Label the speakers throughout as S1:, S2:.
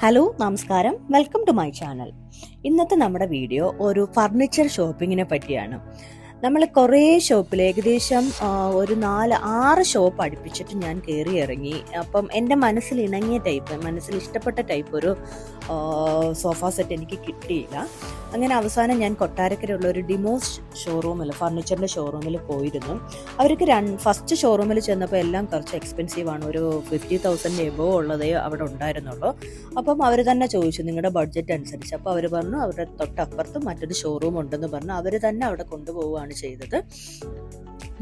S1: Hello നമസ്കാരം, welcome to my channel. ഇന്നത്തെ നമ്മുടെ വീഡിയോ ഒരു ഫർണിച്ചർ ഷോപ്പിങ്ങിനെ പറ്റിയാണ്. നമ്മൾ കുറേ ഷോപ്പിൽ ഏകദേശം ഒരു 4-6 ഷോപ്പ് അടുപ്പിച്ചിട്ട് ഞാൻ കയറി ഇറങ്ങി. അപ്പം എൻ്റെ മനസ്സിൽ ഇണങ്ങിയ ടൈപ്പ്, മനസ്സിൽ ഇഷ്ടപ്പെട്ട ടൈപ്പ് ഒരു സോഫ സെറ്റ് എനിക്ക് കിട്ടിയില്ല. അങ്ങനെ അവസാനം ഞാൻ കൊട്ടാരക്കരയുള്ള ഒരു ഡിമോസ് ഷോറൂമിൽ, ഫർണിച്ചറിൻ്റെ ഷോറൂമിൽ പോയിരുന്നു. അവർക്ക് ഫസ്റ്റ് ഷോറൂമിൽ ചെന്നപ്പോൾ എല്ലാം കുറച്ച് എക്സ്പെൻസീവാണ്. ഒരു 50,000 എബോ ഉള്ളതേ അവിടെ ഉണ്ടായിരുന്നുള്ളൂ. അപ്പം അവർ തന്നെ ചോദിച്ചു നിങ്ങളുടെ ബഡ്ജറ്റ് അനുസരിച്ച്. അപ്പോൾ അവർ പറഞ്ഞു അവരുടെ തൊട്ടപ്പുറത്ത് മറ്റൊരു ഷോറൂം ഉണ്ടെന്ന് പറഞ്ഞു. അവർ തന്നെ അവിടെ കൊണ്ടുപോവുകയാണ് ചെയ്തത്.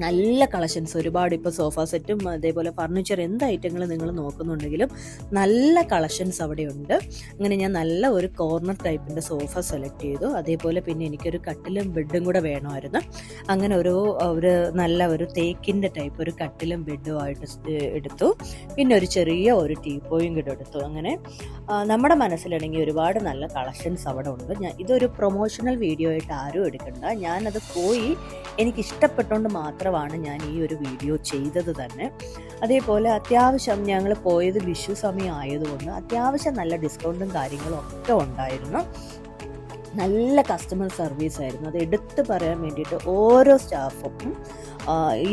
S1: നല്ല കളക്ഷൻസ് ഒരുപാട്. ഇപ്പോൾ സോഫ സെറ്റും അതേപോലെ ഫർണിച്ചർ എന്ത് ഐറ്റങ്ങൾ നിങ്ങൾ നോക്കുന്നുണ്ടെങ്കിലും നല്ല കളക്ഷൻസ് അവിടെ ഉണ്ട്. അങ്ങനെ ഞാൻ നല്ല ഒരു കോർണർ ടൈപ്പിൻ്റെ സോഫ സെലക്ട് ചെയ്തു. അതേപോലെ പിന്നെ എനിക്കൊരു കട്ടിലും ബെഡും കൂടെ വേണമായിരുന്നു. അങ്ങനെ ഒരു നല്ല ഒരു തേക്കിൻ്റെ ടൈപ്പ് ഒരു കട്ടിലും ബെഡും ആയിട്ട് എടുത്തു. പിന്നെ ഒരു ചെറിയ ഒരു ടീപ്പോയും കൂടെ എടുത്തു. അങ്ങനെ നമ്മുടെ മനസ്സിലാണെങ്കിൽ ഒരുപാട് നല്ല കളക്ഷൻസ് അവിടെ ഉണ്ട്. ഇതൊരു പ്രൊമോഷണൽ വീഡിയോ ആയിട്ട് ആരും എടുക്കണ്ട. ഞാനത് പോയി എനിക്കിഷ്ടപ്പെട്ടുകൊണ്ട് മാത്രമാണ് ഞാൻ ഈ ഒരു വീഡിയോ ചെയ്തത് തന്നെ. അതേപോലെ അത്യാവശ്യം ഞങ്ങൾ പോയത് വിഷു സമയം ആയതുകൊണ്ട് അത്യാവശ്യം നല്ല ഡിസ്കൗണ്ടും കാര്യങ്ങളും ഒക്കെ ഉണ്ടായിരുന്നു. നല്ല കസ്റ്റമർ സർവീസ് ആയിരുന്നു. അത് എടുത്തു പറയാൻ വേണ്ടിയിട്ട് ഓരോ സ്റ്റാഫും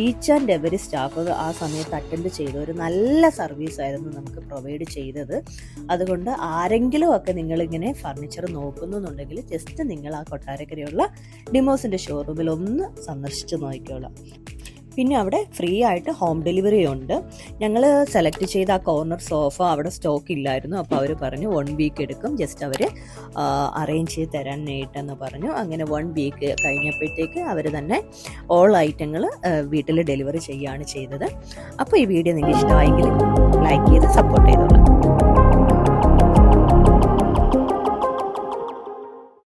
S1: ഈച്ച് ആൻഡ് എവരി സ്റ്റാഫ് ആ സമയത്ത് അറ്റൻഡ് ചെയ്ത ഒരു നല്ല സർവീസ് ആയിരുന്നു നമുക്ക് പ്രൊവൈഡ് ചെയ്തത്. അതുകൊണ്ട് ആരെങ്കിലും ഒക്കെ നിങ്ങളിങ്ങനെ ഫർണിച്ചർ നോക്കുന്നുണ്ടെങ്കിൽ ജസ്റ്റ് നിങ്ങൾ ആ കൊട്ടാരക്കരയുള്ള ഡിമോസിൻ്റെ ഷോറൂമിൽ ഒന്ന് സന്ദർശിച്ച് നോക്കിക്കോളാം. പിന്നെ അവിടെ ഫ്രീ ആയിട്ട് ഹോം ഡെലിവറി ഉണ്ട്. ഞങ്ങൾ സെലക്ട് ചെയ്ത ആ കോർണർ സോഫ അവിടെ സ്റ്റോക്ക് ഇല്ലായിരുന്നു. അപ്പോൾ അവർ പറഞ്ഞു 1 വീക്ക് എടുക്കും, ജസ്റ്റ് അവർ അറേഞ്ച് ചെയ്ത് തരാനായിട്ടെന്ന് പറഞ്ഞു. അങ്ങനെ 1 വീക്ക് കഴിഞ്ഞപ്പോഴത്തേക്ക് അവർ തന്നെ ഓൾ ഐറ്റങ്ങൾ വീട്ടിൽ ഡെലിവറി ചെയ്യുകയാണ് ചെയ്തത്. അപ്പോൾ ഈ വീഡിയോ നിങ്ങൾക്ക് ഇഷ്ടമായെങ്കിൽ ലൈക്ക് ചെയ്ത് സപ്പോർട്ട് ചെയ്തോളാം.